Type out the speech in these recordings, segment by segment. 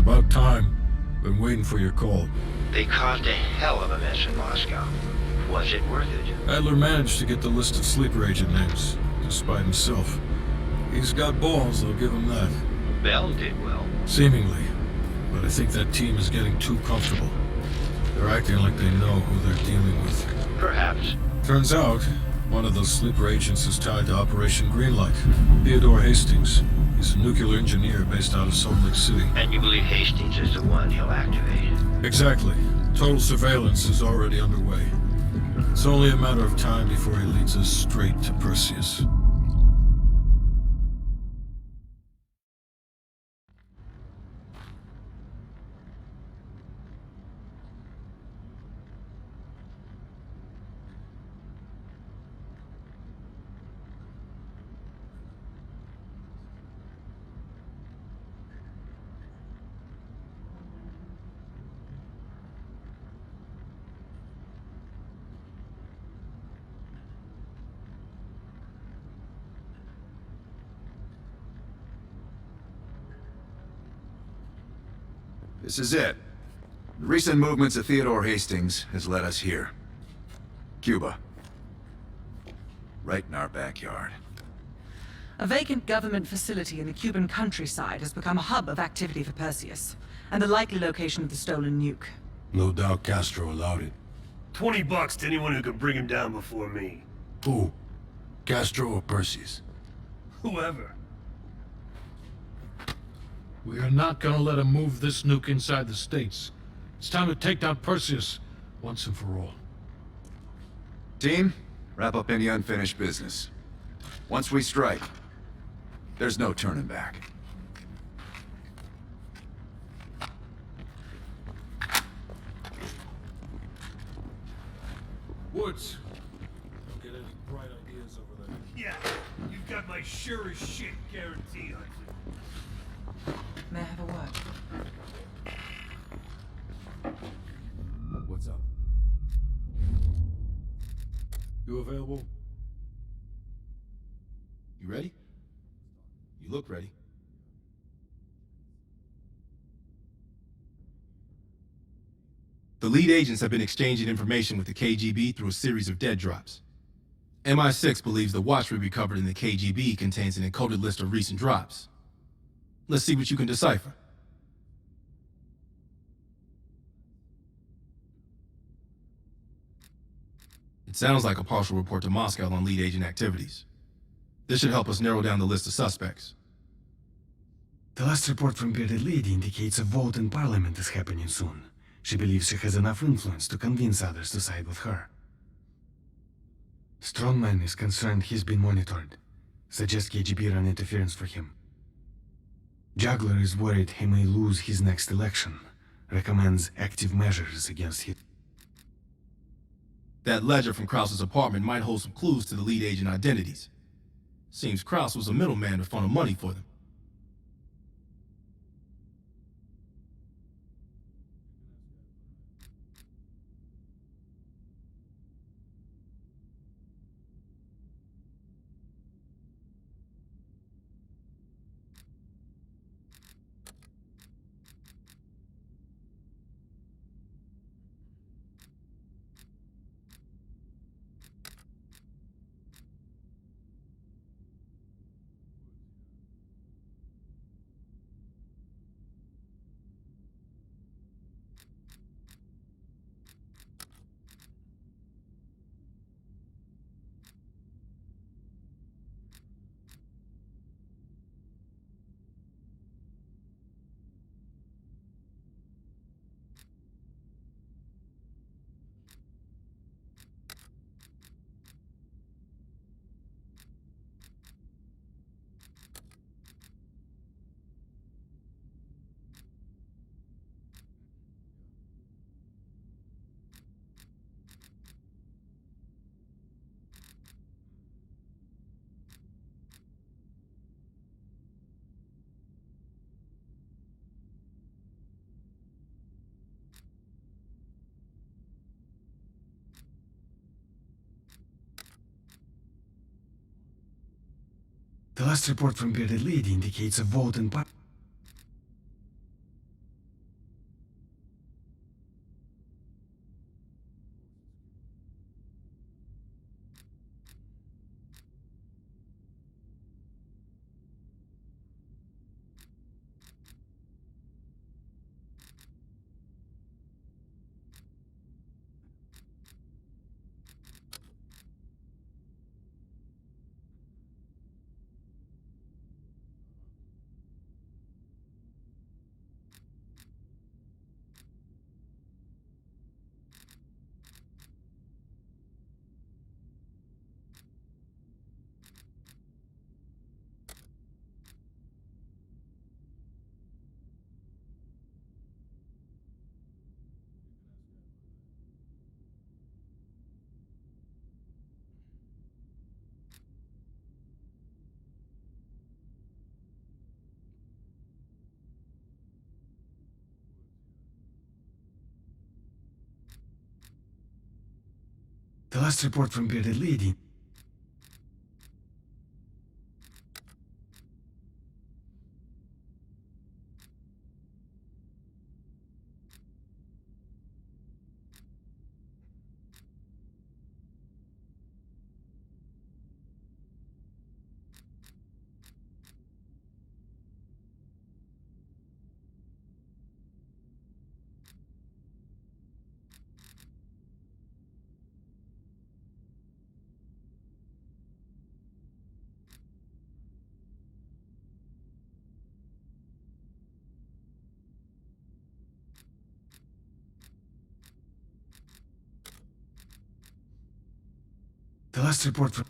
about time. Been waiting for your call. They caused a hell of a mess in Moscow. Was it worth it? Adler managed to get the list of sleeper agent names, despite himself. He's got balls, I'll give him that. Bell did well. Seemingly. But I think that team is getting too comfortable. They're acting like they know who they're dealing with. Perhaps. Turns out, one of those sleeper agents is tied to Operation Greenlight. Theodore Hastings. He's a nuclear engineer based out of Salt Lake City. And you believe Hastings is the one he'll activate? Exactly. Total surveillance is already underway. It's only a matter of time before he leads us straight to Perseus. This is it. The recent movements of Theodore Hastings has led us here. Cuba. Right in our backyard. A vacant government facility in the Cuban countryside has become a hub of activity for Perseus, and the likely location of the stolen nuke. No doubt Castro allowed it. $20 to anyone who can bring him down before me. Who? Castro or Perseus? Whoever. We are not gonna let him move this nuke inside the States. It's time to take down Perseus, once and for all. Team, wrap up any unfinished business. Once we strike, there's no turning back. Woods. Don't get any bright ideas over there. Yeah, you've got my sure as shit guarantee on you. May I have a word? What's up? You available? You ready? You look ready. The lead agents have been exchanging information with the KGB through a series of dead drops. MI6 believes the watch we recovered in the KGB contains an encoded list of recent drops. Let's see what you can decipher. It sounds like a partial report to Moscow on lead agent activities. This should help us narrow down the list of suspects. The last report from Bearded Lady indicates a vote in Parliament is happening soon. She believes she has enough influence to convince others to side with her. Strongman is concerned he's been monitored. Suggests KGB run interference for him. Juggler is worried he may lose his next election. Recommends active measures against him. That ledger from Krause's apartment might hold some clues to the lead agent identities. Seems Krause was a middleman to funnel money for them. The last report from Bearded Lady indicates a vote in Parliament. The last report from Bearded Lady. The last report from...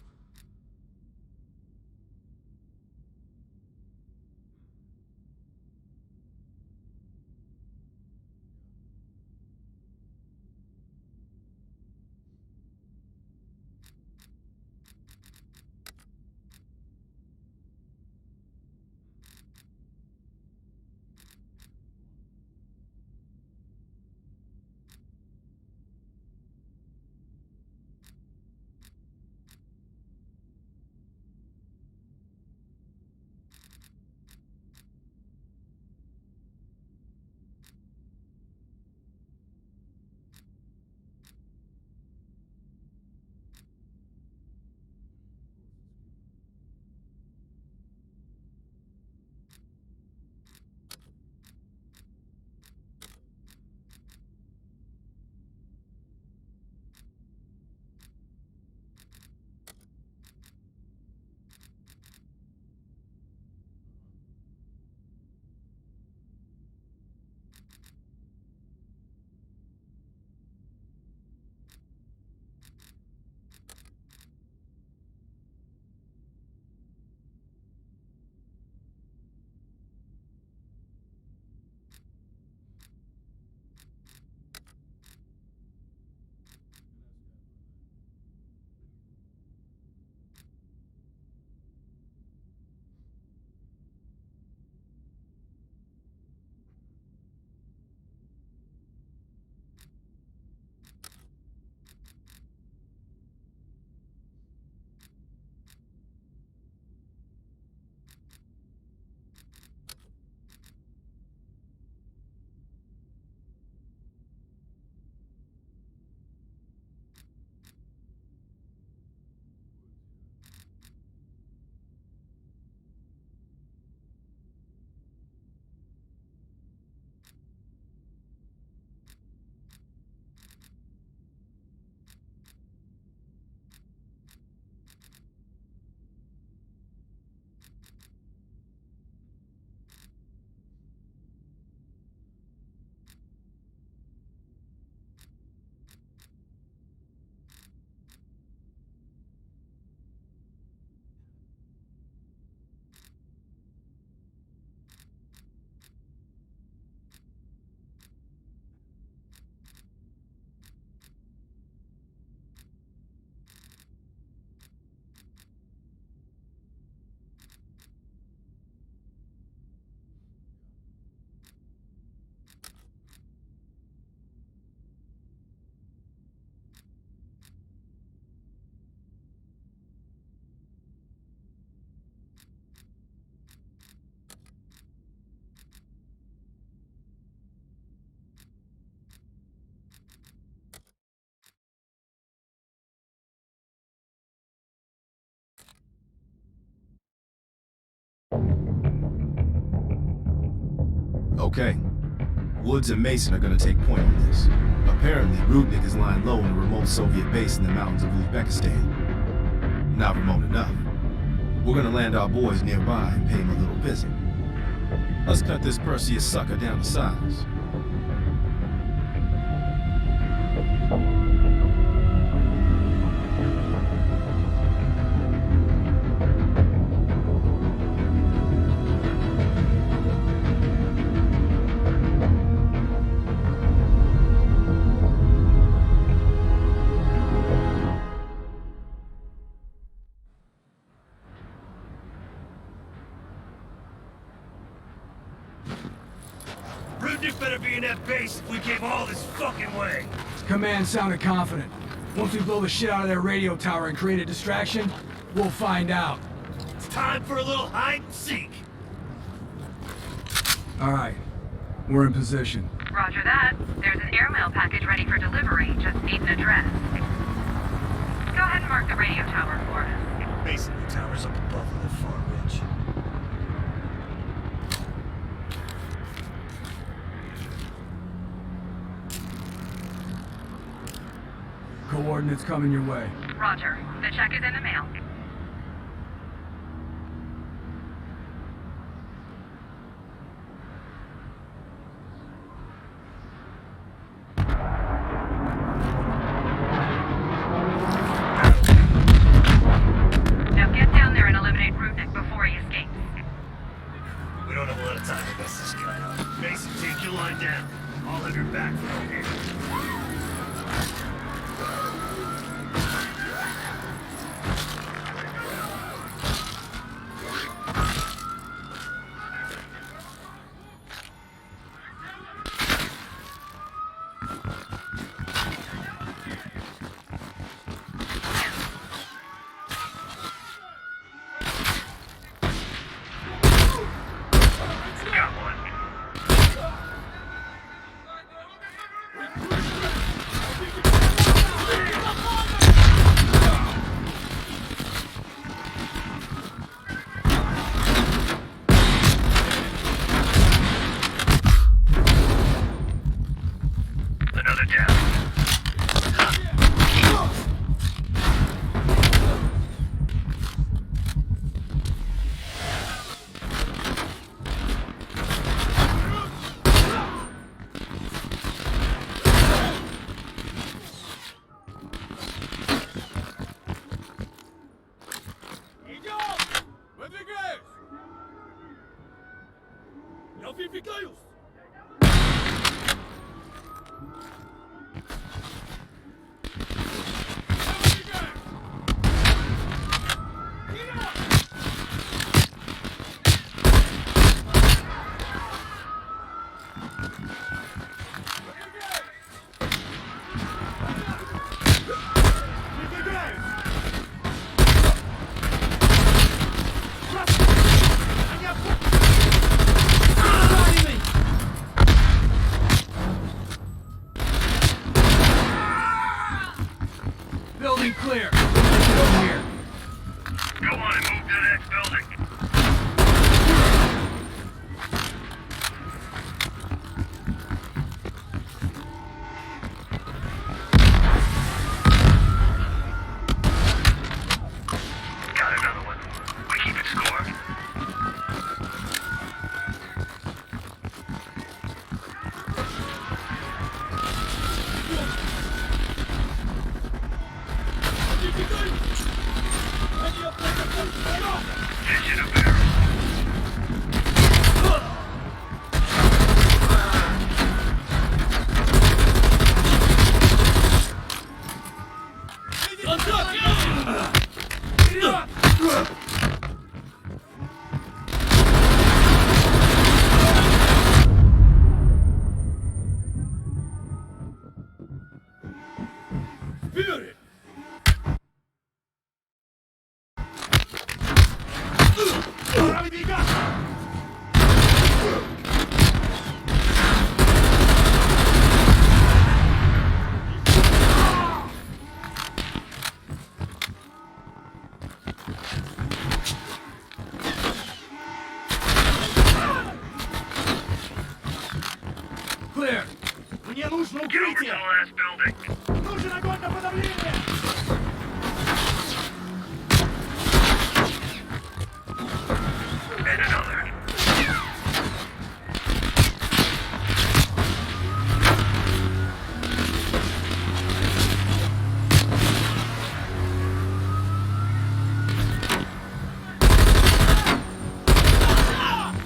Okay. Woods and Mason are gonna take point on this. Apparently, Rudnick is lying low in a remote Soviet base in the mountains of Uzbekistan. Not remote enough. We're gonna land our boys nearby and pay him a little visit. Let's cut this Perseus sucker down to size. Rudnick better be in that base if we came all this fucking way. His command sounded confident. Once we blow the shit out of their radio tower and create a distraction, we'll find out. It's time for a little hide and seek. Alright. We're in position. Roger that. There's an airmail package ready for delivery. Just need an address. Go ahead and mark the radio tower for us. Basically, the tower's up above the far ridge. Coordinates coming your way. Roger. The check is in the mail. Now get down there and eliminate Rudnick before he escapes. We don't have a lot of time to bust this guy out. Mason, take your line down. I'll have your back from here. Got one. Another down. Building clear. Go here. Go on and move to the next building. Got another one. We keep it score. Engine a barrel. Spirit! Clear! Get over to the last building. And another.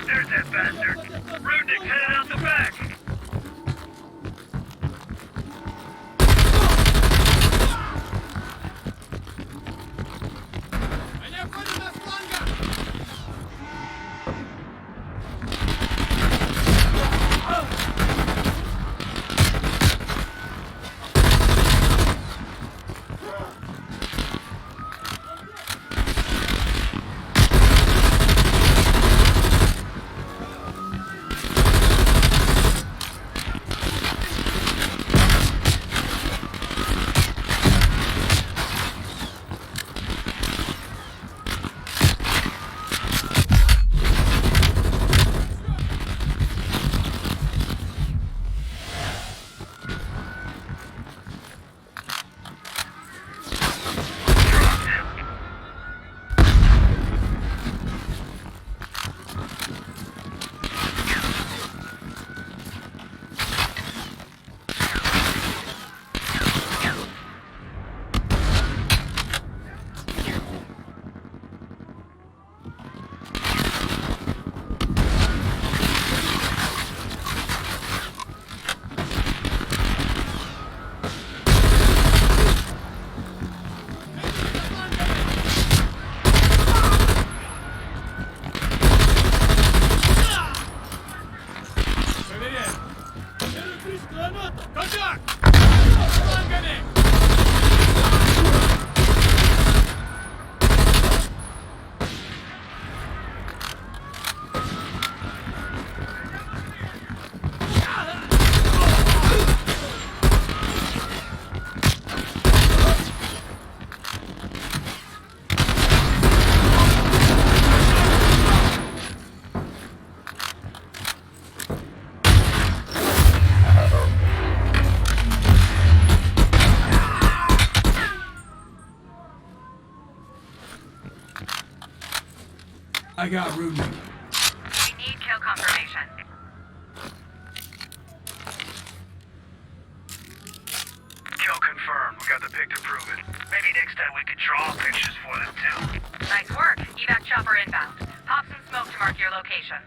There's that bastard. Rudnick headed out the back. I got Rudy. We need kill confirmation. Kill confirmed. We got the pic to prove it. Maybe next time we could draw pictures for them too. Nice work. Evac chopper inbound. Pop some smoke to mark your location.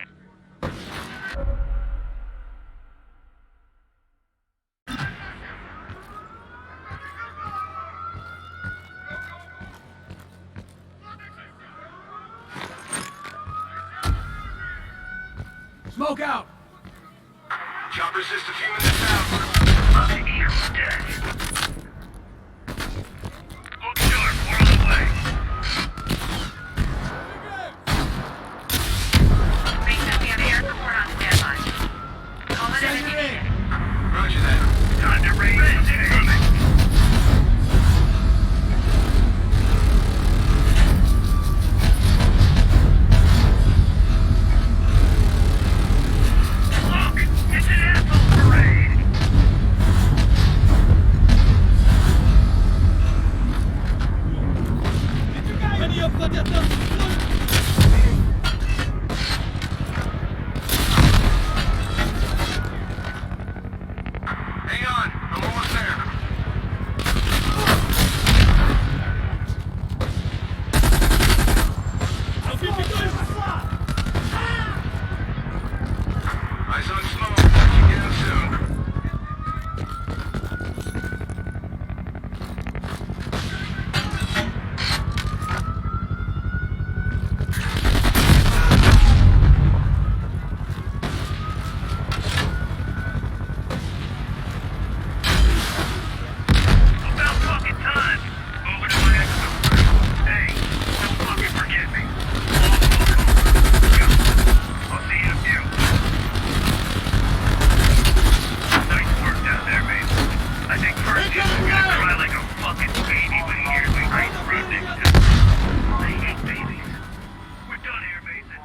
Smoke out! Chopper's just a few minutes out. You're dead. Look sharp. We're on the way. Bateman, we have air support on standby. Call it in if you need it. Roger that. Time to raise what's incoming. Look! It's an asshole parade! Hang on, I'm almost there. Eyes on smoke. Should get him soon. About fucking time. Over to my exit. Hey, don't fucking forget me. I'll see you in a few. Nice work down there, mate. I think first he's gonna cry like a fucking baby when he hears we raise the road next to him. I hate babies. We're done here, Mason.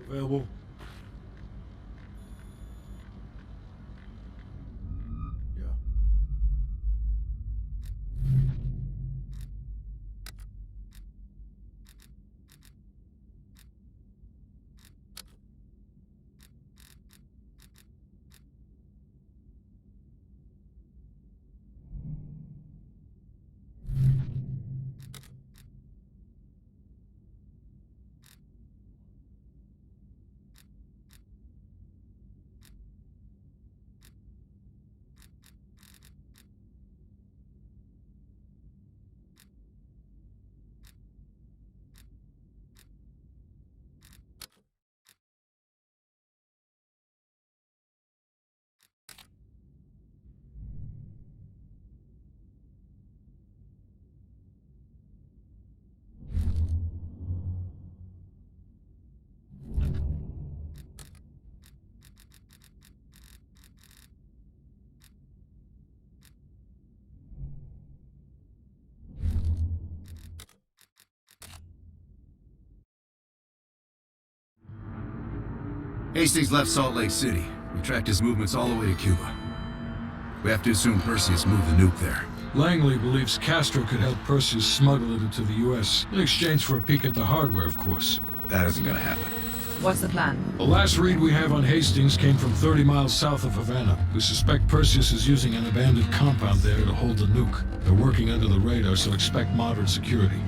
Available. Yeah. Hastings left Salt Lake City. We tracked his movements all the way to Cuba. We have to assume Perseus moved the nuke there. Langley believes Castro could help Perseus smuggle it into the U.S. in exchange for a peek at the hardware, of course. That isn't gonna happen. What's the plan? The last read we have on Hastings came from 30 miles south of Havana. We suspect Perseus is using an abandoned compound there to hold the nuke. They're working under the radar, so expect moderate security.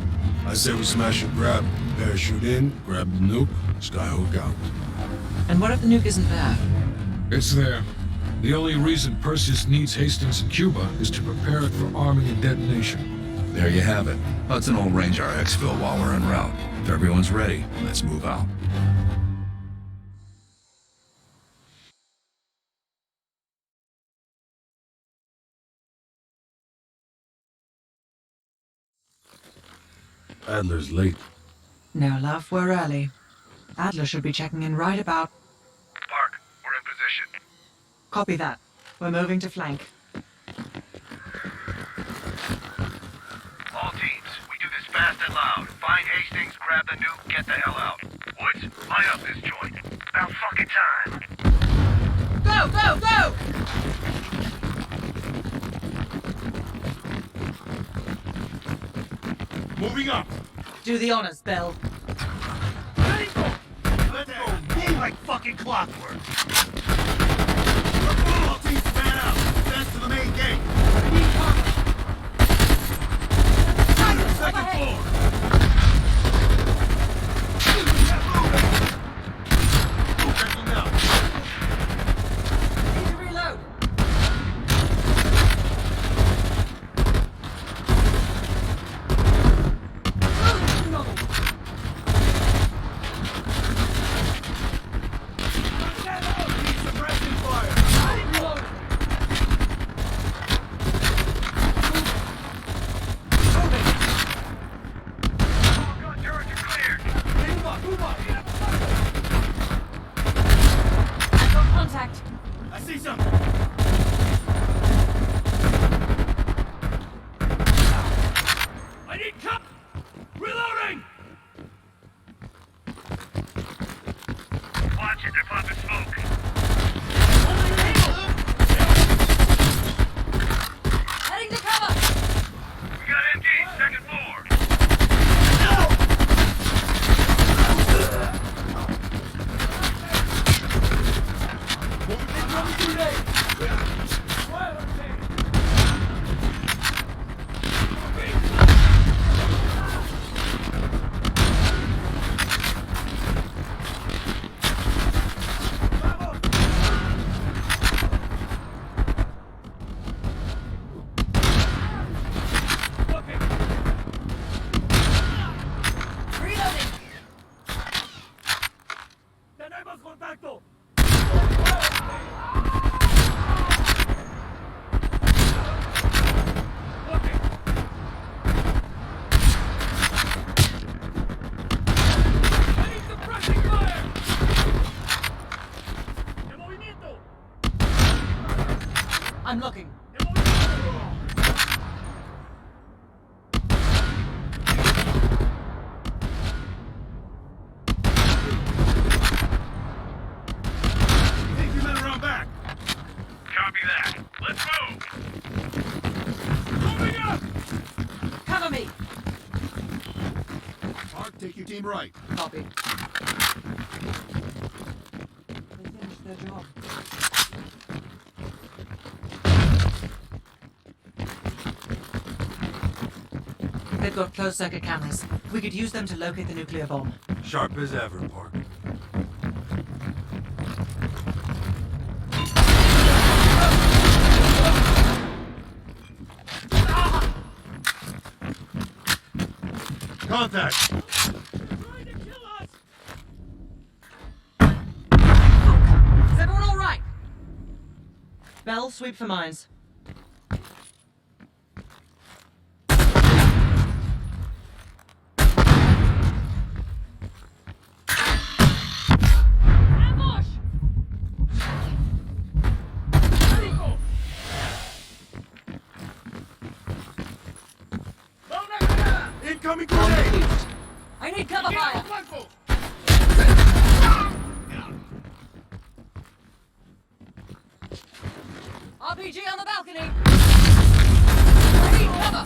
I say we smash and grab. Parachute in, grab the nuke, skyhook out. And what if the nuke isn't there? It's there. The only reason Perseus needs Hastings in Cuba is to prepare it for arming and detonation. There you have it. Hudson will arrange our exfil while we're en route. If everyone's ready, let's move out. Adler's late. No, love, we're early. Adler should be checking in right about... Park, we're in position. Copy that. We're moving to flank. All teams, we do this fast and loud. Find Hastings, grab the nuke, get the hell out. Woods, line up this joint. About fucking time. Go, go, go! Moving up! Do the honors, Bell. Let's go. Move like fucking clockwork. All teams span out! Fast to the main gate! Second floor! Checking out. Need to reload. Suppressing fire! Gun turrets are cleared. Move up! Got contact. I see something! I need cup! Reloading! Watch it, they're popping smoke. Heading to cover. We got MG, second floor. Reloading. ¡Tenemos contacto! I'm looking. Take your men around back! Copy that. Let's move. Moving up! Cover me. Mark, take your team right. Copy. They finished their job. They've got closed-circuit cameras. We could use them to locate the nuclear bomb. Sharp as ever, Park. Contact! Is everyone all right? Bell, sweep for mines. Incoming grenade! I need cover fire. RPG on the balcony. I need cover.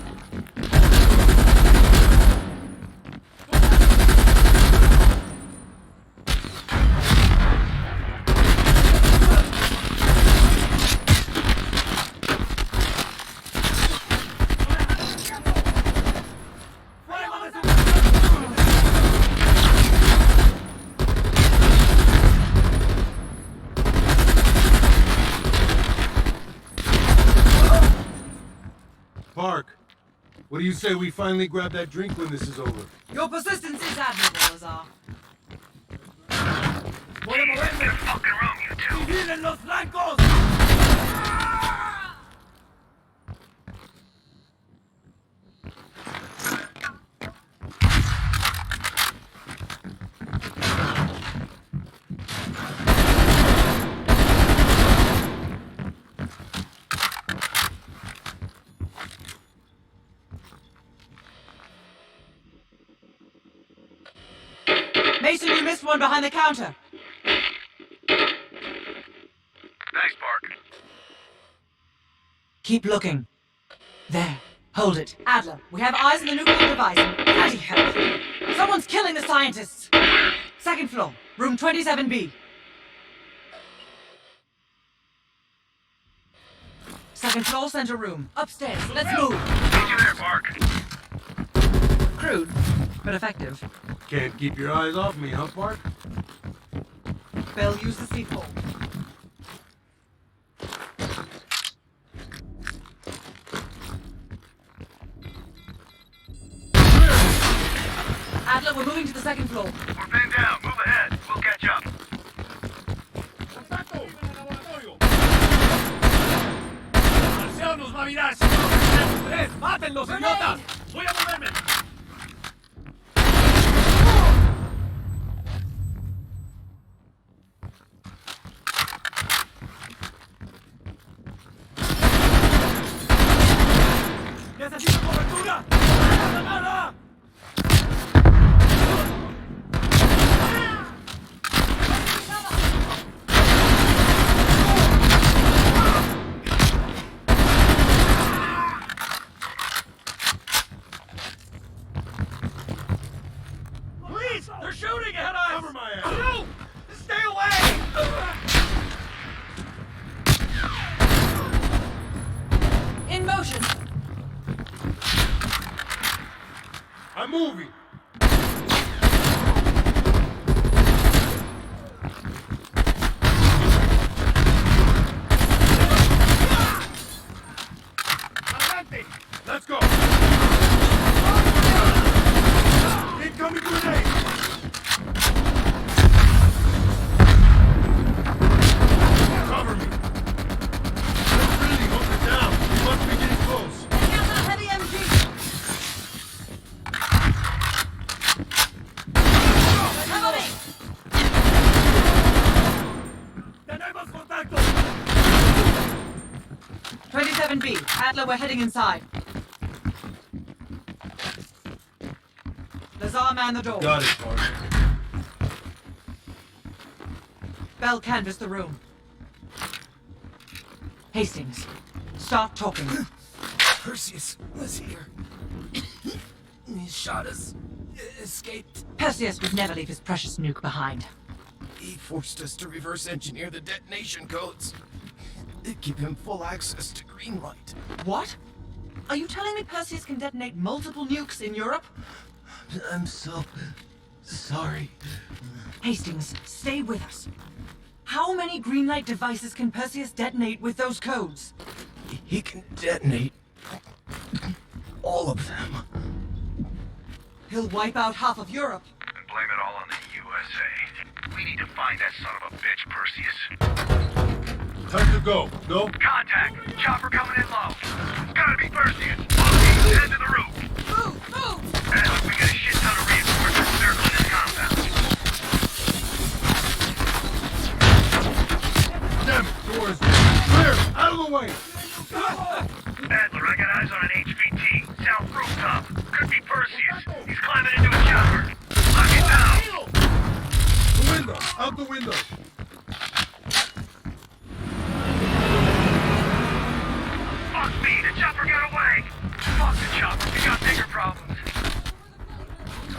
What do you say we finally grab that drink when this is over? Your persistence is admirable, Lazar. Get in the fucking room, you two. ¡Vienen los blancos! Mason, you missed one behind the counter. Thanks, Park. Keep looking. There. Hold it. Adler, we have eyes on the nuclear device. Bloody hell. Someone's killing the scientists. Second floor, room 27B. Second floor, center room. Upstairs. Let's move. Meet you there, Park. Crude, but effective. Can't keep your eyes off me, huh, Park? Bell, use the C4. Adler, we're moving to the second floor. We're pinned down. Move ahead. We'll catch up. ¡Nos va a mirar! ¡Tres! ¡Mátenlos, idiotas! ¡Voy a moverme! ¡Necesito cobertura! ¡Nada! Police! They're shooting at us! Cover my ass! No! Stay away! In motion. I'm moving. Adelante! Let's go. Incoming grenade. Cover me. Let's really hold it down. We must be getting close. Take out that heavy MG. Cover me. ¡Tenemos contacto! 27B. Adler, we're heading inside. Lazar, man the door. Got it, Park. Bell, canvass the room. Hastings, start talking. Perseus was here. He shot us. Escaped. Perseus would never leave his precious nuke behind. He forced us to reverse engineer the detonation codes. Give him full access to green light. What? Are you telling me Perseus can detonate multiple nukes in Europe? I'm so sorry. Hastings, stay with us. How many green light devices can Perseus detonate with those codes? He can detonate all of them. He'll wipe out half of Europe. And blame it all on the USA. We need to find that son of a bitch, Perseus. Time to go. No? Contact! Chopper coming in low. Gotta be Perseus. Head to the roof. Move! Move! And we get a shit ton of reinforcements circling this compound. Damn it. Doors. Clear. Out of the way. Adler, I got eyes on an HVT. South rooftop. Could be Perseus. He's climbing into a chopper. Lock it down. The window. Out the window. Fuck me, the chopper got away. Fuck the chopper, we got bigger problems.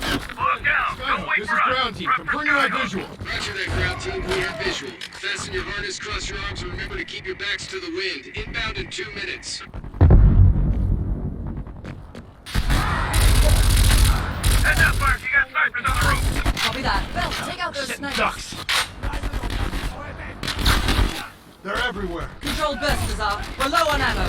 Look down, don't wait This for is us. ground team. Rep for Confirming my Skyhook. visual. Roger that, ground team. We have visual. Fasten your harness, cross your arms, and remember to keep your backs to the wind. Inbound in 2 minutes. Heads up, Mark, you got snipers on the roof. Copy that. Bell, take out those snipers. Ducks. They're everywhere. Control burst, Lazar. We're low on ammo.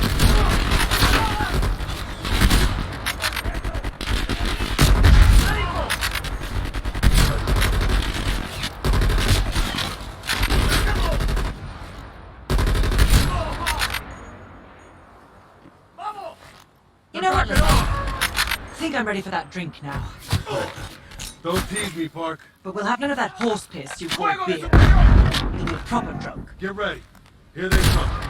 think I'm ready for that drink now. Don't tease me, Park. But we'll have none of that horse piss you call beer. It'll be proper drunk. Get ready. Here they come.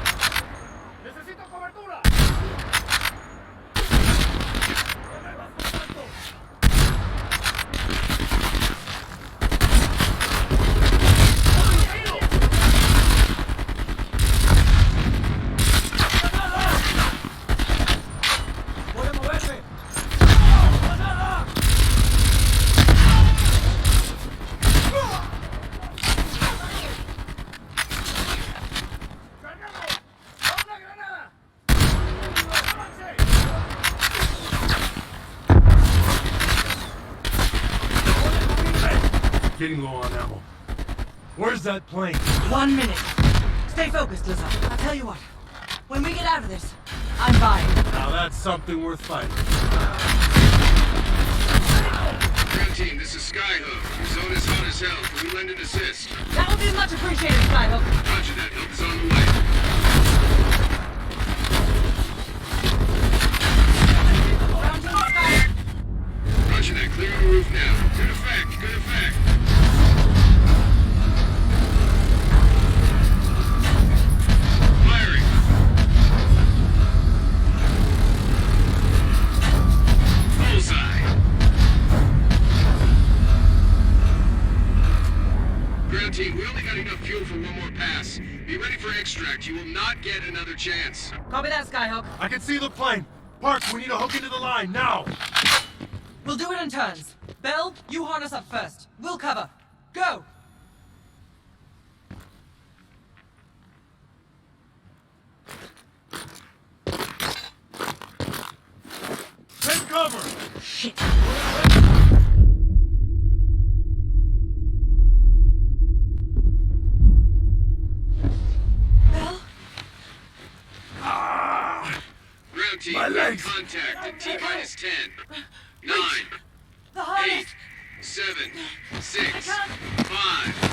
Getting low on ammo. Where's that plane? 1 minute. Stay focused, Lizzo. I'll tell you what. When we get out of this, I'm buying. Now that's something worth fighting. Ground team, this is Skyhook. Your zone is hot as hell. Can we lend an assist? That would be much appreciated, Skyhook. Roger that. Help is on the way. Ground team, Skyhook. Roger that. Clearing the roof now. Good effect. Good effect. Firing. Bullseye. Ground team, we only got enough fuel for one more pass. Be ready for extract. You will not get another chance. Copy that, Skyhook. I can see the plane. Park, we need to hook into the line now. We'll do it in turns. Bell, you harness up first. We'll cover. Go! Take cover! Shit. Bell? Ground team, My we have legs. contact at T-minus 10. 9, The harness! 8, 7, 6, I can't. 5.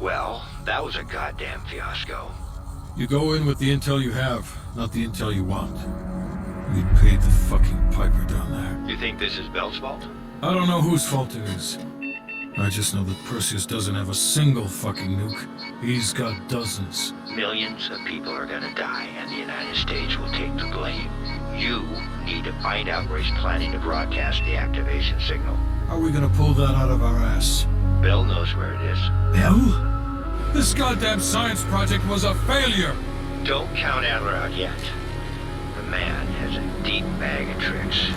Well, that was a goddamn fiasco. You go in with the intel you have, not the intel you want. We paid the fucking piper down there. You think this is Bell's fault? I don't know whose fault it is. I just know that Perseus doesn't have a single fucking nuke. He's got dozens. Millions of people are gonna die, and the United States will take the blame. You need to find out where he's planning to broadcast the activation signal. How are we gonna pull that out of our ass? Bell knows where it is. Bell? This goddamn science project was a failure! Don't count Adler out yet. The man has a deep bag of tricks.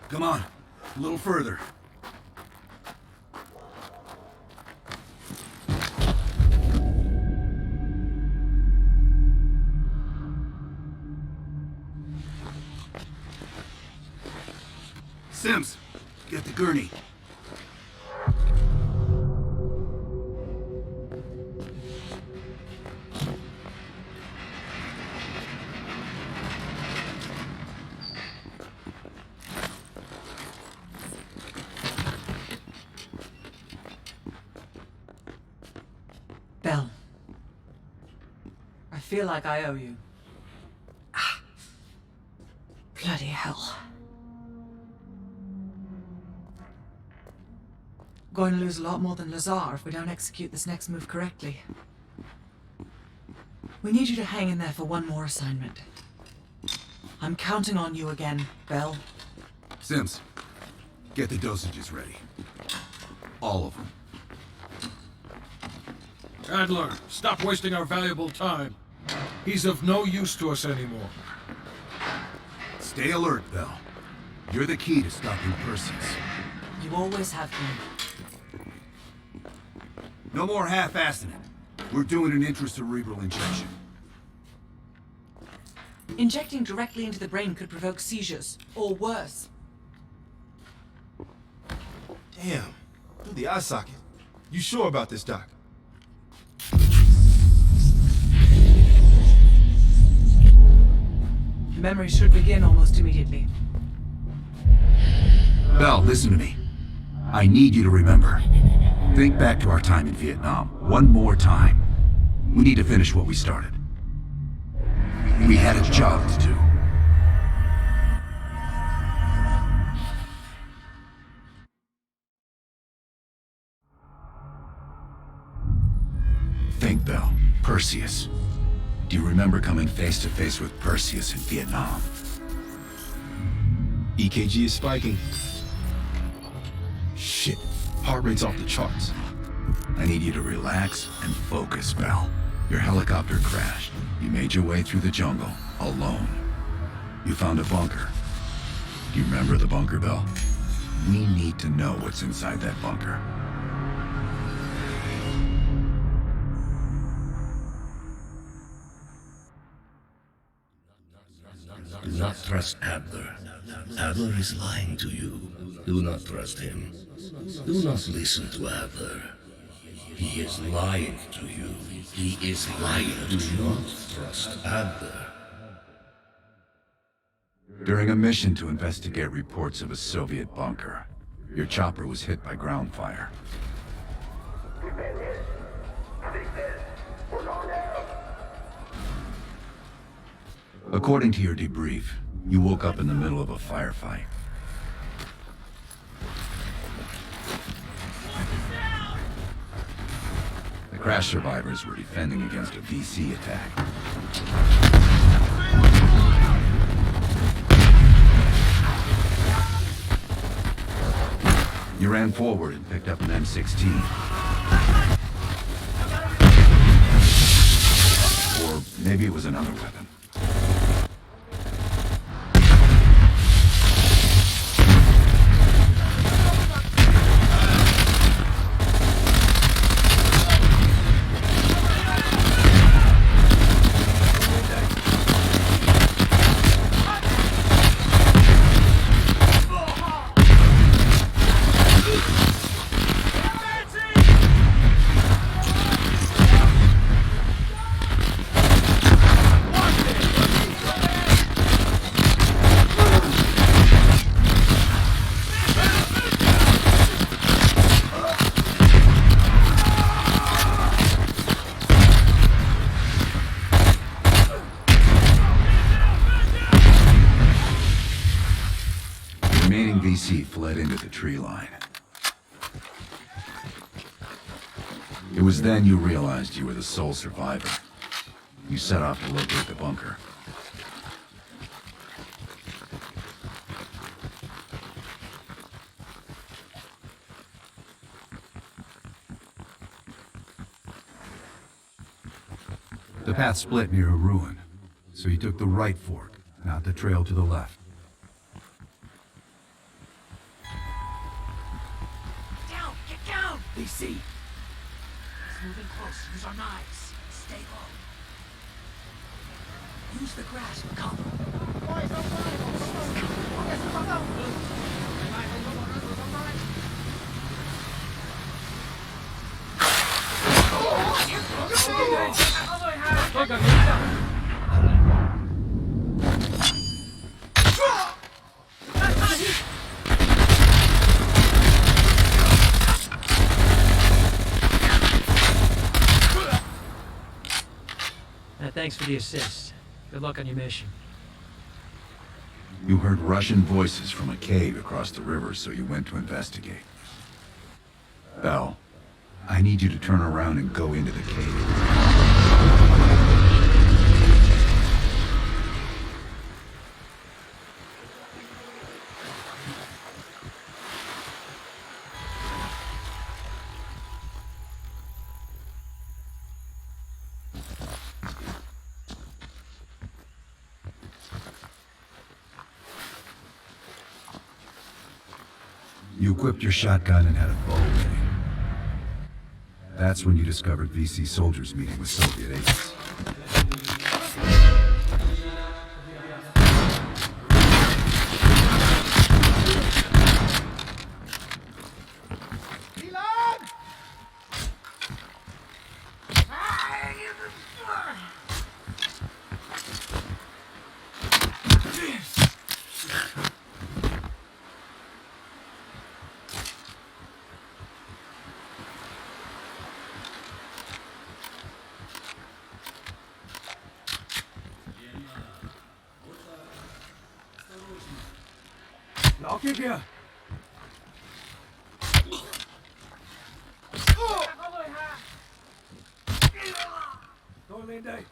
Come on, a little further. Sims, get the gurney. Bell. I feel like I owe you. Bloody hell. Going to lose a lot more than Lazar if we don't execute this next move correctly. We need you to hang in there for one more assignment. I'm counting on you again, Bell. Sims, get the dosages ready. All of them. Adler, stop wasting our valuable time. He's of no use to us anymore. Stay alert, Bell. You're the key to stopping Perseus. You always have been. No more half-assing it. We're doing an intracerebral injection. Injecting directly into the brain could provoke seizures, or worse, Damn, through the eye socket. You sure about this, Doc? Memory should begin almost immediately. Bell, listen to me. I need you to remember. Think back to our time in Vietnam. One more time. We need to finish what we started. We had a job to do. Think, Bell. Perseus. Do you remember coming face to face with Perseus in Vietnam? EKG is spiking. Shit, heart rate's off the charts. I need you to relax and focus, Bell. Your helicopter crashed. You made your way through the jungle, alone. You found a bunker. Do you remember the bunker, Bell? We need to know what's inside that bunker. Do not trust Adler. Adler is lying to you. Do not trust him. Do not listen to Adler. He is lying to you. He is lying. Do not trust Adler. During a mission to investigate reports of a Soviet bunker, your chopper was hit by ground fire. According to your debrief, you woke up in the middle of a firefight. The crash survivors were defending against a VC attack. You ran forward and picked up an M16. Or maybe it was another weapon. VC fled into the tree line. It was then you realized you were the sole survivor. You set off to locate the bunker. The path split near a ruin, so you took the right fork, not the trail to the left. BC! He's moving close. Use our knives. Stay low. Use the grass for cover. Thanks for the assist. Good luck on your mission. You heard Russian voices from a cave across the river, so you went to investigate. Bell, I need you to turn around and go into the cave. You equipped your shotgun and had a bow ready. That's when you discovered VC soldiers meeting with Soviet agents. kia kìa. Tôi lên đây.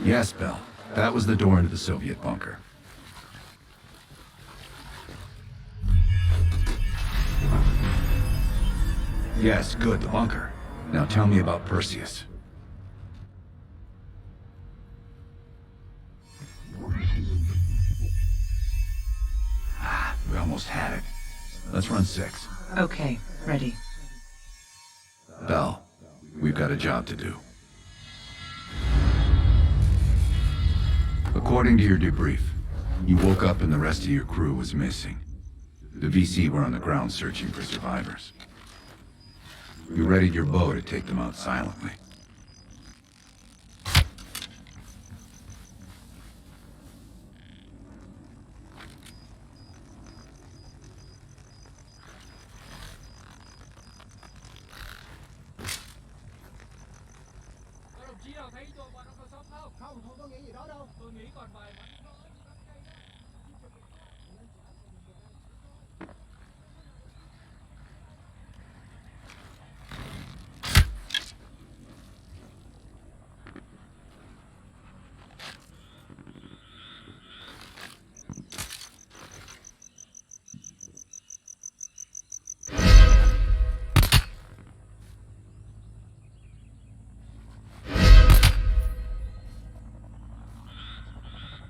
Yes, Bell. That was the door into the Soviet bunker. Yes, good, the bunker. Now tell me about Perseus. We almost had it. Let's run 6. Okay, ready. Bell, we've got a job to do. According to your debrief, you woke up and the rest of your crew was missing. The VC were on the ground searching for survivors. You readied your bow to take them out silently.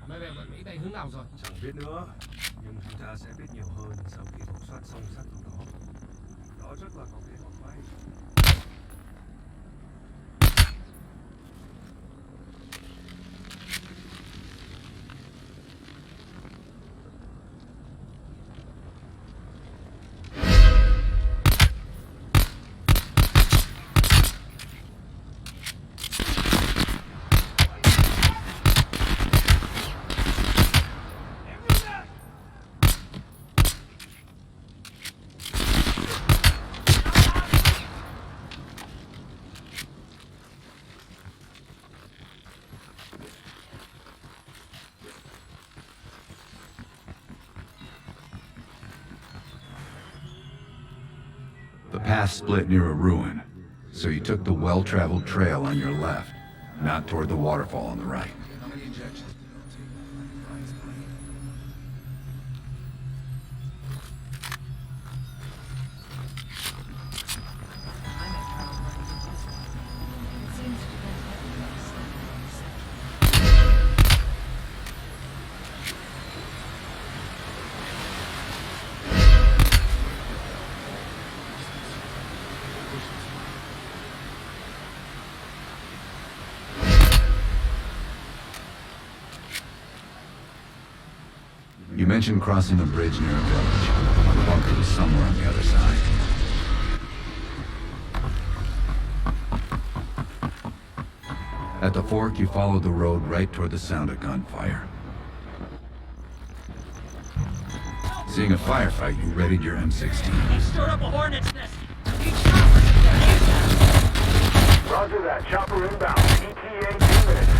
Mấy bạn nghĩ đây hướng nào rồi? Chẳng biết nữa, nhưng chúng ta sẽ biết nhiều hơn sau khi lục soát xong xác thủ đó. Đó rất là có thể góc bay. The path split near a ruin, so you took the well-traveled trail on your left, not toward the waterfall on the right. You mentioned crossing a bridge near a village. The bunker was somewhere on the other side. At the fork, you followed the road right toward the sound of gunfire. Seeing a firefight, you readied your M16. He stirred up a hornet's nest. Roger that. Chopper inbound. ETA 2 minutes.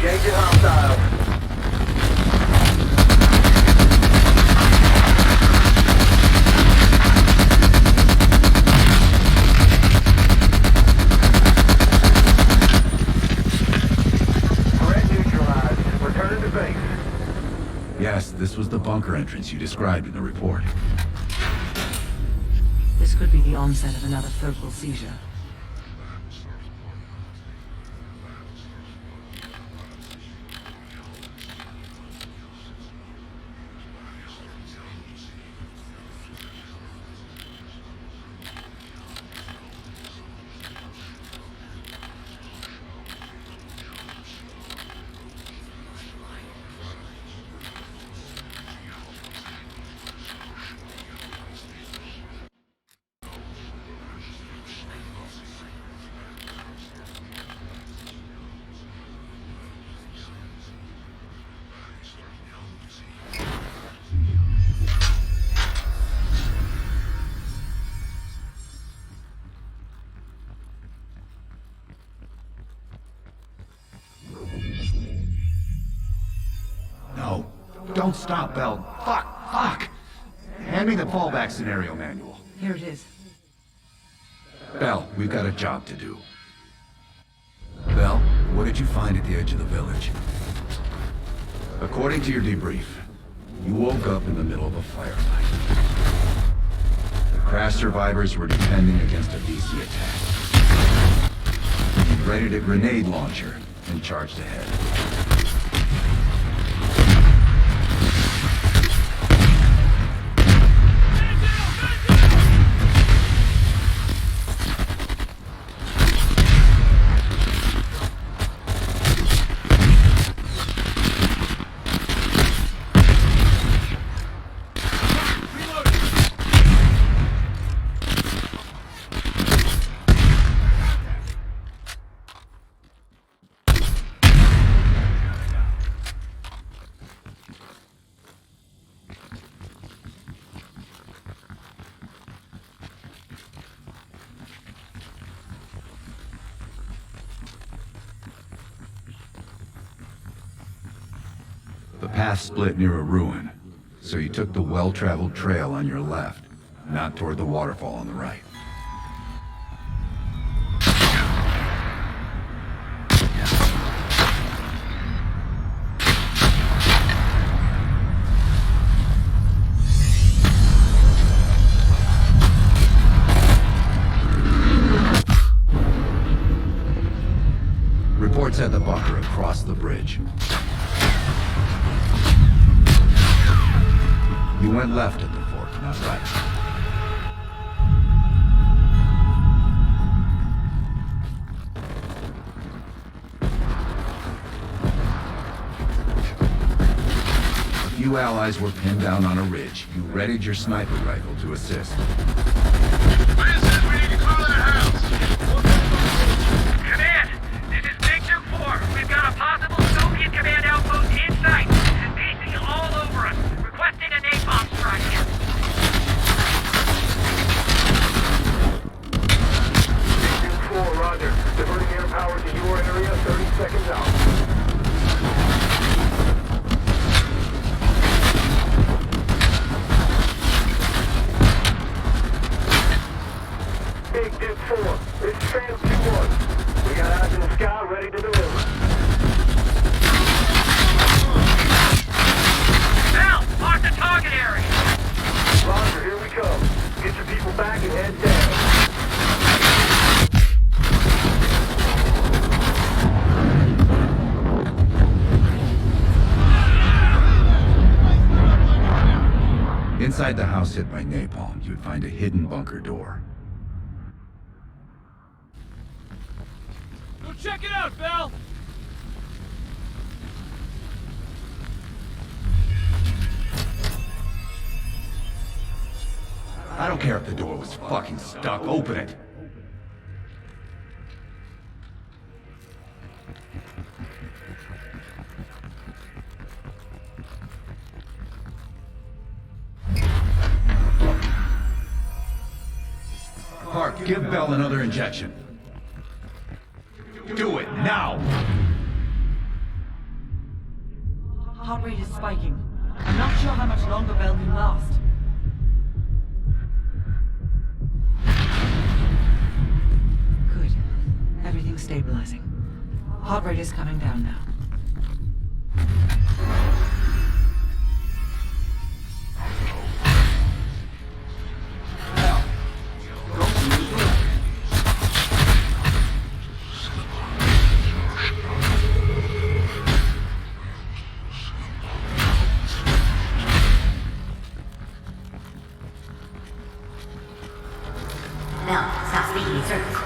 Engaging hostiles. Yes, this was the bunker entrance you described in the report. This could be the onset of another focal seizure. No. Don't stop, Bell. Fuck! Hand me the fallback scenario manual. Here it is. Bell, we've got a job to do. Bell, what did you find at the edge of the village? According to your debrief, you woke up in the middle of a firefight. The crash survivors were defending against a DC attack. You readied a grenade launcher and charged ahead. The path split near a ruin, so you took the well-traveled trail on your left, not toward the waterfall on the right. Reports had the bunker across the bridge. You went left at the fork, not right. A few allies were pinned down on a ridge. You readied your sniper rifle to assist. Liz says we need to clear that house. Command, this is Big Duke 4. We've got a possible Soviet command outpost in sight. It's pacing all over us. Requesting a napalm strike. Big Duke 4, roger. Diverting air power to your area, 30 seconds out. Big Duke 4, this is Trans 2-1. We got eyes in the sky ready to deliver. Now, mark the target area. Roger, here we come. Get your people back and head down. Inside the house hit by napalm, you'd find a hidden bunker door. Go check it out, Bell. I don't care if the door was fucking stuck. Open it. Park, give Bell another injection. Do it, now! Heart rate is spiking. I'm not sure how much longer Bell can last. Good. Everything's stabilizing. Heart rate is coming down now. Bell, stop speaking in circles.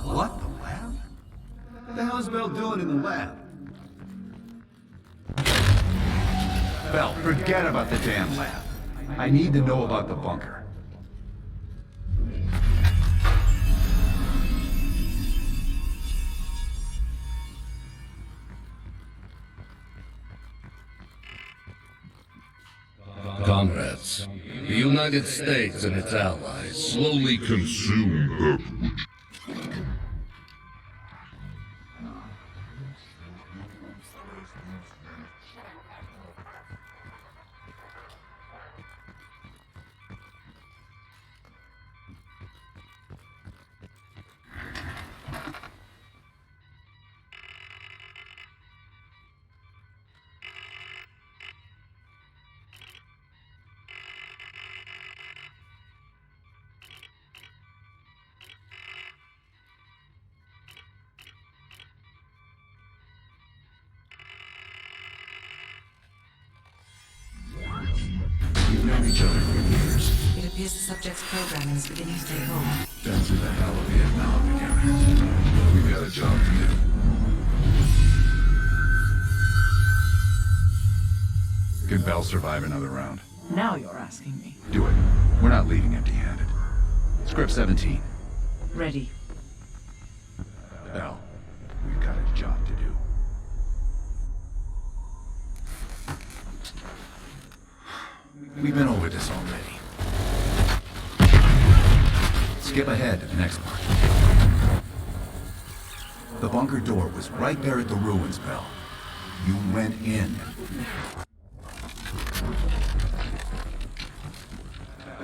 What? The lab? What the hell is Bell doing in the lab? Bell, forget about the damn lab. I need to know about the bunker. Comrades, the United States and its allies slowly consume that which... We've known each other for years. It appears the subject's programming is beginning to take hold. Been through the hell of Vietnam together. We've got a job to do. Can Bell survive another round? Now you're asking me. Do it. We're not leaving empty-handed. Script 17. Ready. Bell, we've got a job to do. We've been over this already. Skip ahead to the next part. The bunker door was right there at the ruins, Bell. You went in.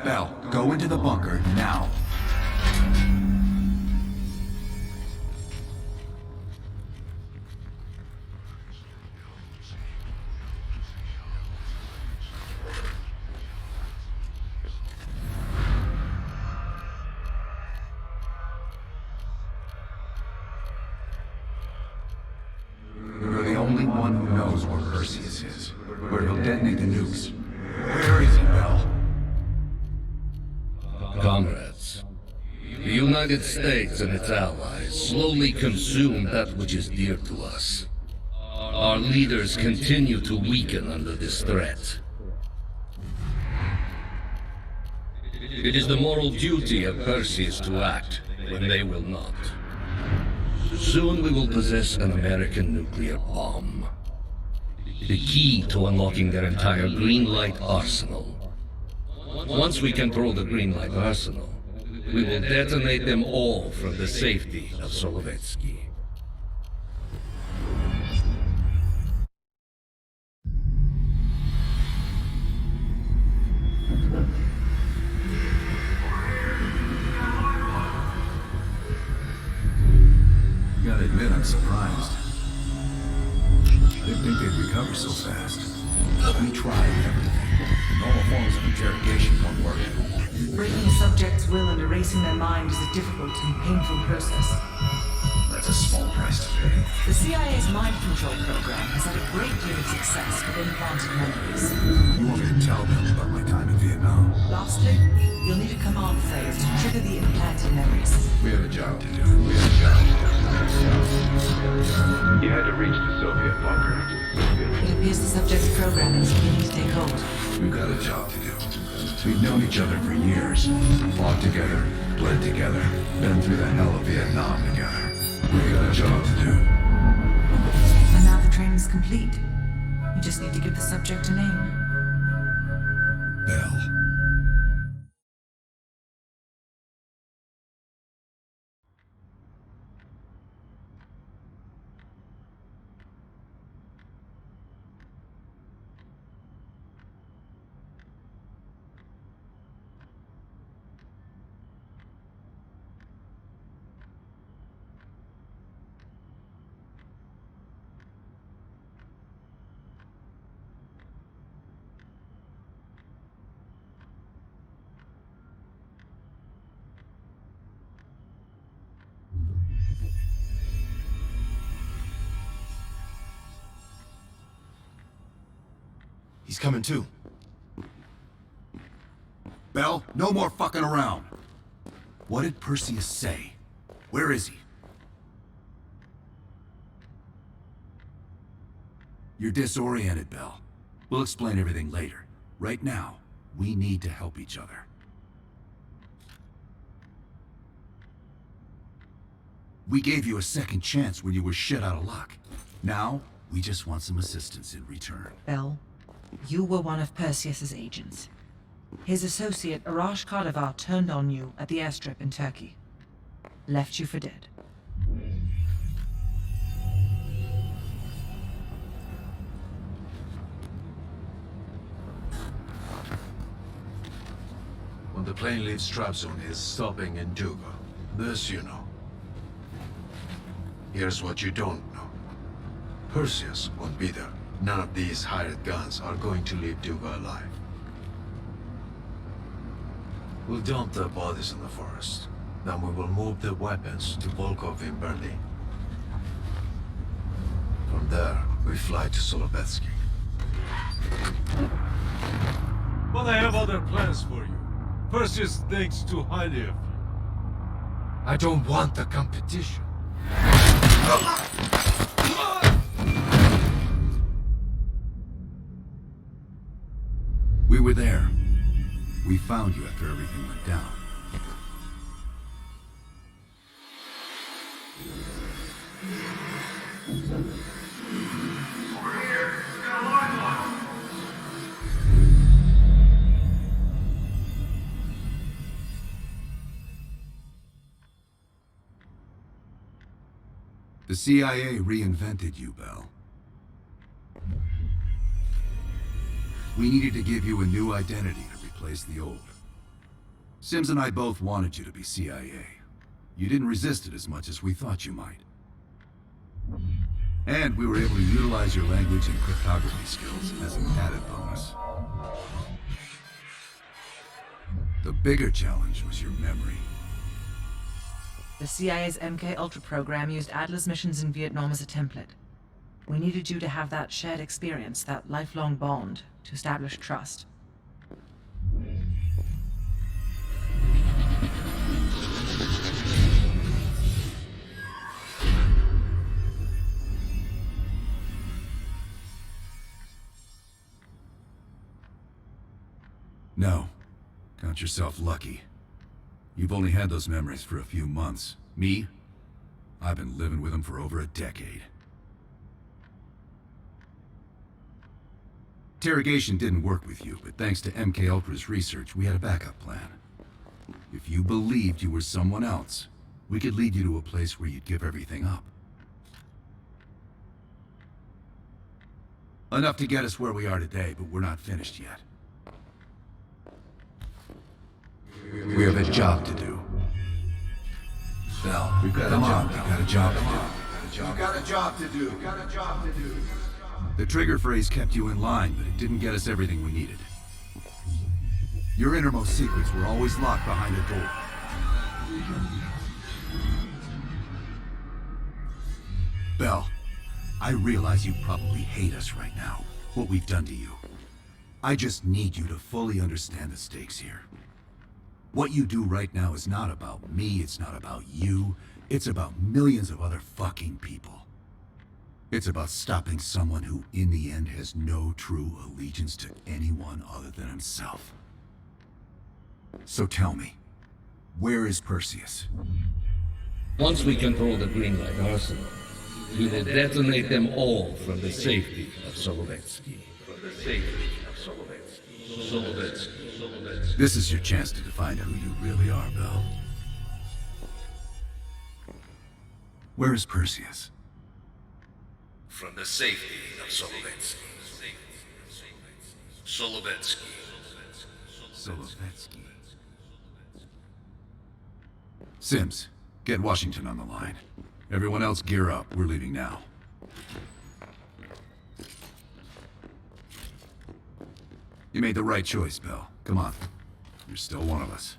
Bell, go into the bunker now. You're the only one who knows where Perseus is, where he'll detonate the nukes. Where is he, Bell? Comrades, the United States and its allies slowly consume that which is dear to us. Our leaders continue to weaken under this threat. It is the moral duty of Perseus to act when they will not. Soon we will possess an American nuclear bomb. The key to unlocking their entire green light arsenal. Once we control the green light arsenal, we will detonate them all from the safety of Solovetsky. Gotta admit, I'm surprised. Didn't think they'd recover so fast. We tried everything. Normal forms of interrogation won't work. Breaking a subject's will and erasing their mind is a difficult and painful process. That's a small price to pay. The CIA's mind control program has had a great deal of success with implanted memories. You want me to tell them about my time in Vietnam? Lastly, you'll need a command phrase to trigger the implanted memories. We have a job to do. We have a job to do. You had to reach the Soviet bunker. It appears the subject's programming is beginning to take hold. We've got a job to do. We've known each other for years. Fought together, bled together, been through the hell of Vietnam together. We got a job to do. And now the training's complete. You just need to give the subject a name. Bell. He's coming too. Bell, no more fucking around. What did Perseus say? Where is he? You're disoriented, Bell. We'll explain everything later. Right now, we need to help each other. We gave you a second chance when you were shit out of luck. Now, we just want some assistance in return. Bell, you were one of Perseus's agents. His associate, Arash Kardavar, turned on you at the airstrip in Turkey. Left you for dead. When the plane leaves Trabzon, it's stopping in Duga. This you know. Here's what you don't know. Perseus won't be there. None of these hired guns are going to leave Duga alive. We'll dump the bodies in the forest. Then we will move the weapons to Volkov in Berlin. From there, we fly to Solovetsky. But I have other plans for you. Perseus thinks too highly of you. I don't want the competition. We were there. We found you after everything went down. The CIA reinvented you, Bell. We needed to give you a new identity to replace the old. Sims and I both wanted you to be CIA. You didn't resist it as much as we thought you might. And we were able to utilize your language and cryptography skills as an added bonus. The bigger challenge was your memory. The CIA's MK-Ultra program used Adler's missions in Vietnam as a template. We needed you to have that shared experience, that lifelong bond, to establish trust. No. Count yourself lucky. You've only had those memories for a few months. Me? I've been living with them for over a decade. Interrogation didn't work with you, but thanks to MK-Ultra's research, we had a backup plan. If you believed you were someone else, we could lead you to a place where you'd give everything up. Enough to get us where we are today, but we're not finished yet. We have a job to do. Bell, we've got a job. We've got a job to do. You got a job to do. Got a job to do. The trigger phrase kept you in line, but it didn't get us everything we needed. Your innermost secrets were always locked behind a door. Bell, I realize you probably hate us right now, what we've done to you. I just need you to fully understand the stakes here. What you do right now is not about me, it's not about you, it's about millions of other fucking people. It's about stopping someone who, in the end, has no true allegiance to anyone other than himself. So tell me, where is Perseus? Once we control the Green Light Arsenal, we will detonate them all from the safety of Solovetsky. This is your chance to define who you really are, Bell. Where is Perseus? From the safety of Solovetsky. Solovetsky. Sims, get Washington on the line. Everyone else gear up. We're leaving now. You made the right choice, Bell. Come on. You're still one of us.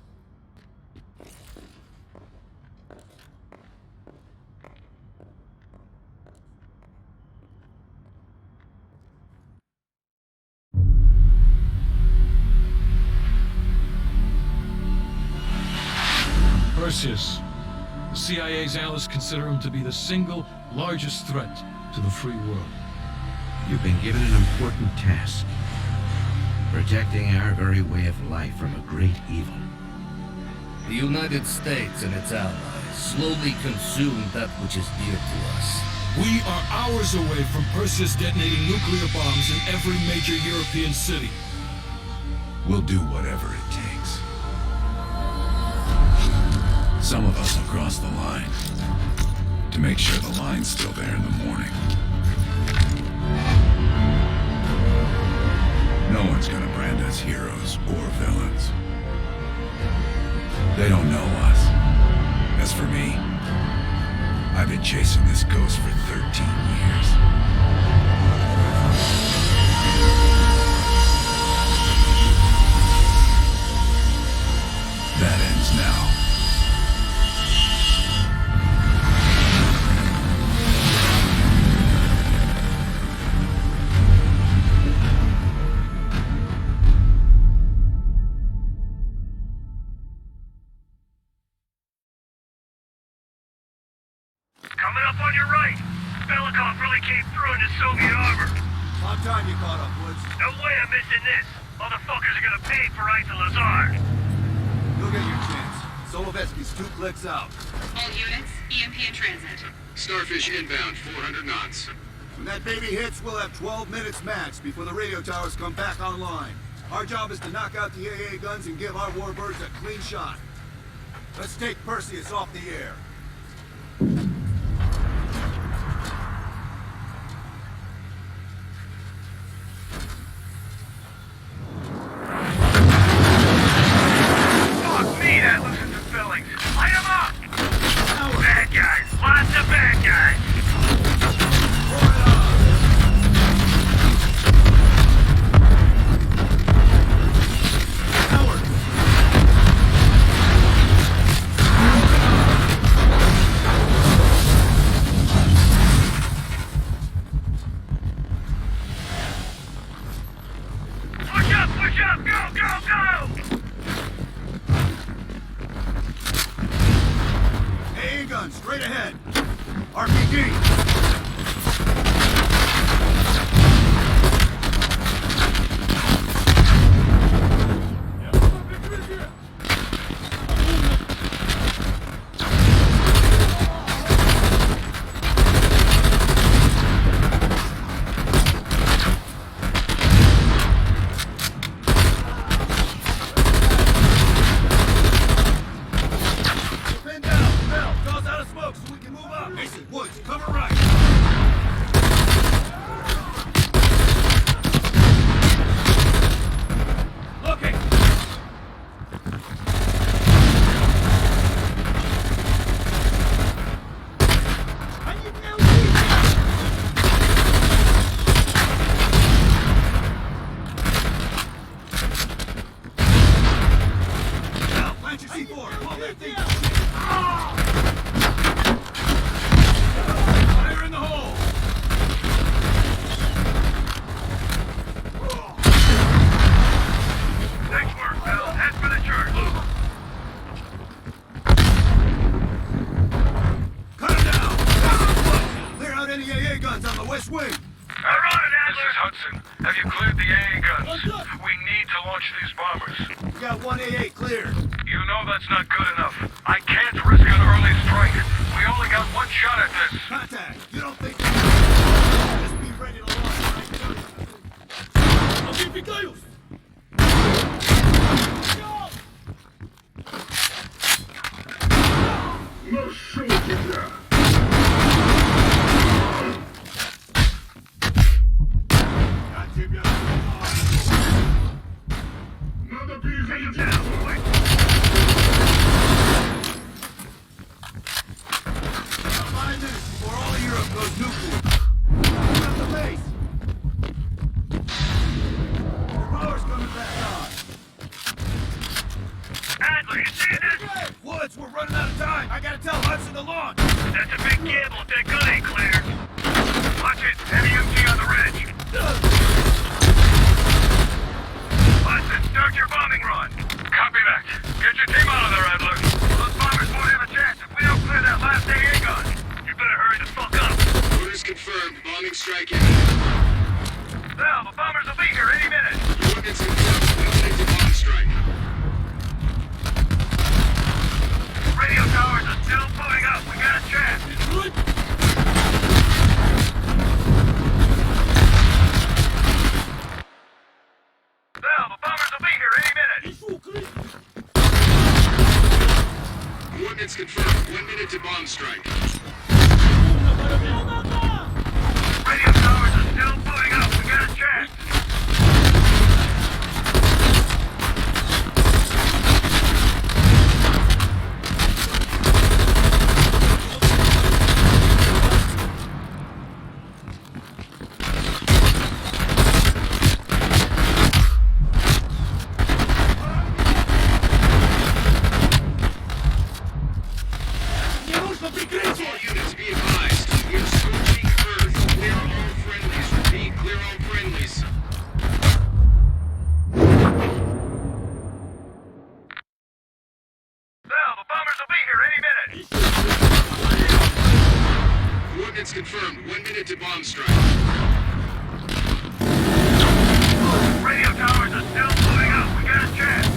Perseus. The CIA's analysts consider him to be the single largest threat to the free world. You've been given an important task. Protecting our very way of life from a great evil. The United States and its allies slowly consume that which is dear to us. We are hours away from Perseus detonating nuclear bombs in every major European city. We'll do whatever it takes. Some of us will cross the line to make sure the line's still there in the morning. No one's gonna brand us heroes or villains. They don't know us. As for me, I've been chasing this ghost for 13 years. That ends now. Coming up on your right. Belikov really came through into Soviet armor. About time you caught up, Woods. No way I'm missing this. Motherfuckers are gonna pay for Isa Lazar. You'll get your chance. Solovetsky's 2 clicks out. All units, EMP in transit. Starfish inbound, 400 knots. When that baby hits, we'll have 12 minutes max before the radio towers come back online. Our job is to knock out the AA guns and give our warbirds a clean shot. Let's take Perseus off the air. Fuck me, that loosens the fillings. Light 'em up! Bad guys, lots of bad guys. Push up, go, go, go! AA guns, straight ahead. RPG. Hudson, have you cleared the AA guns? We need to launch these bombers. got one AA cleared. You know that's not good enough. I can't risk an early strike. We only got one shot at this. Contact! You don't think... Just be ready to launch, right? Notificados! Coordinates confirmed. 1 minute to bomb strike. Radio towers are still pulling up. We got a chance. All units be advised. We're scorching earth. Clear all friendlies. Repeat, clear all friendlies. Well, the bombers will be here any minute. Coordinates confirmed. 1 minute to bomb strike. Radio towers are still pulling up. We got a chance.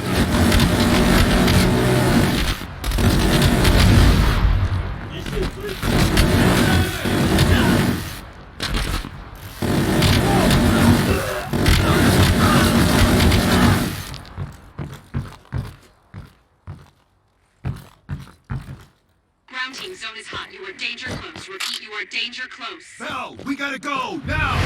Ground team, zone is hot. You are danger close. Repeat, you are danger close. Bell, we gotta go, now!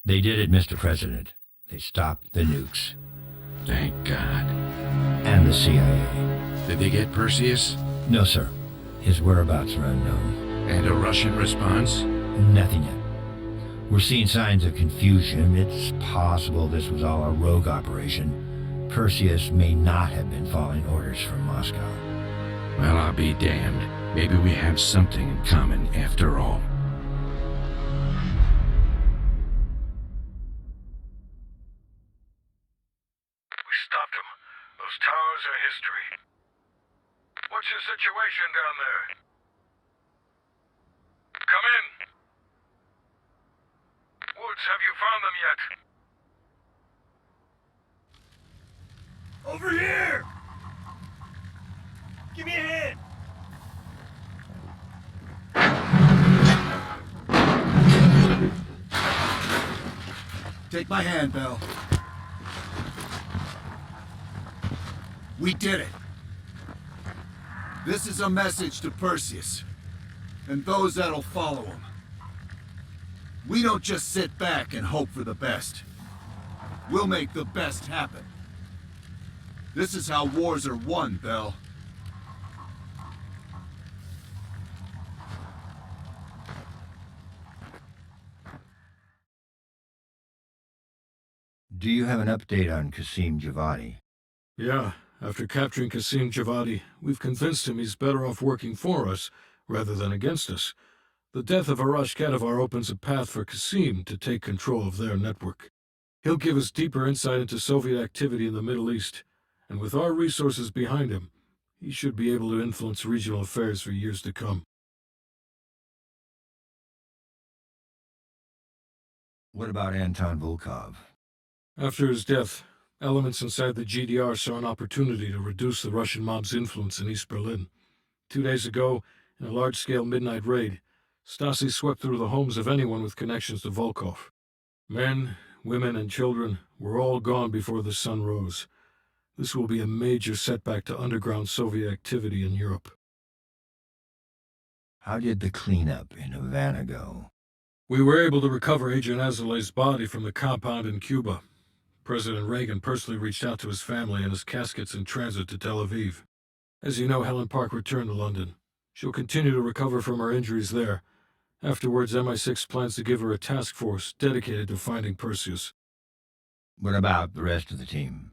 They did it, Mr. President. They stopped the nukes. Thank God. And the CIA. Did they get Perseus? No, sir. His whereabouts are unknown. And a Russian response? Nothing yet. We're seeing signs of confusion. It's possible this was all a rogue operation. Perseus may not have been following orders from Moscow. Well, I'll be damned. Maybe we have something in common after all. Stopped them. Those towers are history. What's your situation down there? Come in. Woods, have you found them yet? Over here! Give me a hand! Take my hand, Bell. We did it. This is a message to Perseus, and those that'll follow him. We don't just sit back and hope for the best. We'll make the best happen. This is how wars are won, Bell. Do you have an update on Qasim Javadi? Yeah, after capturing Qasim Javadi, we've convinced him he's better off working for us rather than against us. The death of Arash Kadivar opens a path for Qasim to take control of their network. He'll give us deeper insight into Soviet activity in the Middle East, and with our resources behind him, he should be able to influence regional affairs for years to come. What about Anton Volkov? After his death, elements inside the GDR saw an opportunity to reduce the Russian mob's influence in East Berlin. 2 days ago, in a large-scale midnight raid, Stasi swept through the homes of anyone with connections to Volkov. Men, women, and children were all gone before the sun rose. This will be a major setback to underground Soviet activity in Europe. How did the cleanup in Havana go? We were able to recover Agent Azoulay's body from the compound in Cuba. President Reagan personally reached out to his family, and his casket's in transit to Tel Aviv. As you know, Helen Park returned to London. She'll continue to recover from her injuries there. Afterwards, MI6 plans to give her a task force dedicated to finding Perseus. What about the rest of the team?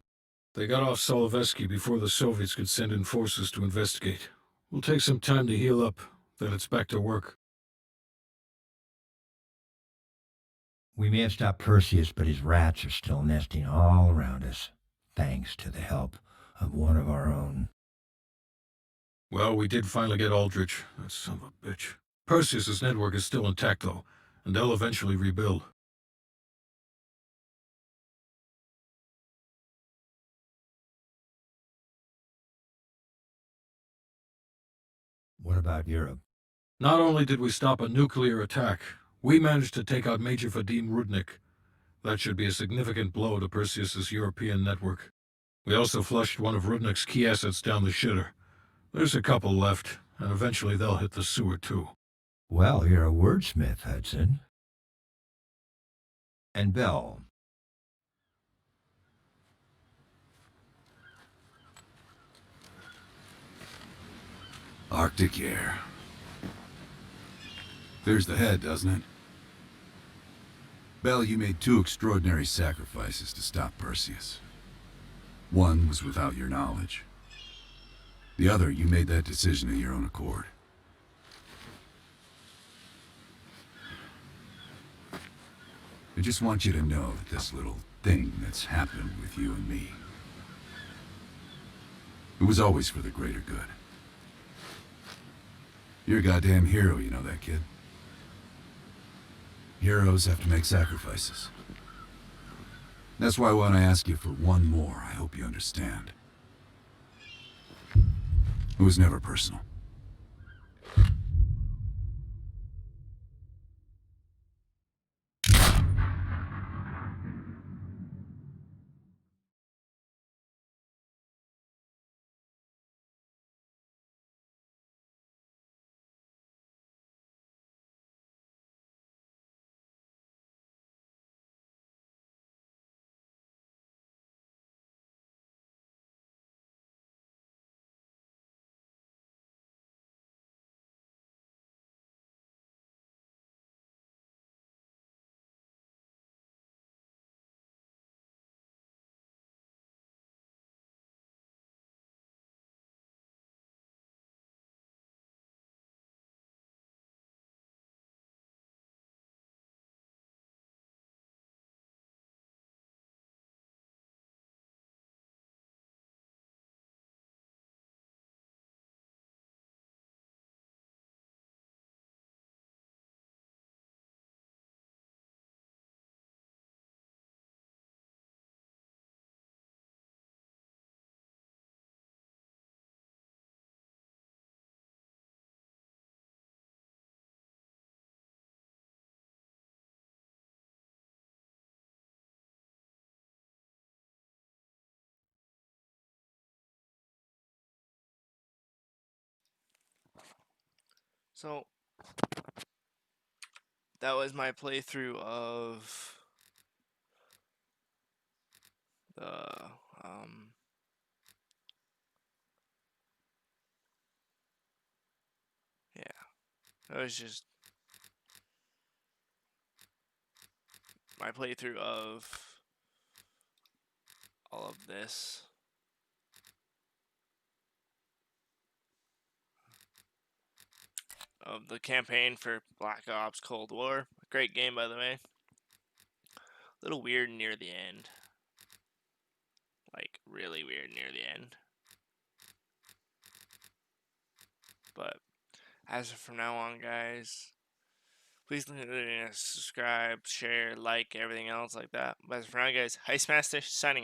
They got off Solovetsky before the Soviets could send in forces to investigate. We'll take some time to heal up, then it's back to work. We may have stopped Perseus, but his rats are still nesting all around us, thanks to the help of one of our own. Well, we did finally get Aldrich, that son of a bitch. Perseus's network is still intact, though, and they'll eventually rebuild. What about Europe? Not only did we stop a nuclear attack, we managed to take out Major Vadim Rudnik. That should be a significant blow to Perseus's European network. We also flushed one of Rudnik's key assets down the shitter. There's a couple left, and eventually they'll hit the sewer too. Well, you're a wordsmith, Hudson. And Bell. Arctic air. There's the head, doesn't it? Bell, you made 2 extraordinary sacrifices to stop Perseus. One was without your knowledge. The other, you made that decision of your own accord. I just want you to know that this little thing that's happened with you and me, it was always for the greater good. You're a goddamn hero, you know that, kid? Heroes have to make sacrifices. That's why when I ask you for one more, I hope you understand. It was never personal. So that was my playthrough of the yeah, that was just my playthrough of all of this. Of the campaign for Black Ops Cold War. Great game, by the way. A little weird near the end. like really weird near the end. But as of from now on, guys, please subscribe, share, like, everything else like that. But as for now, guys, Heistmaster signing out.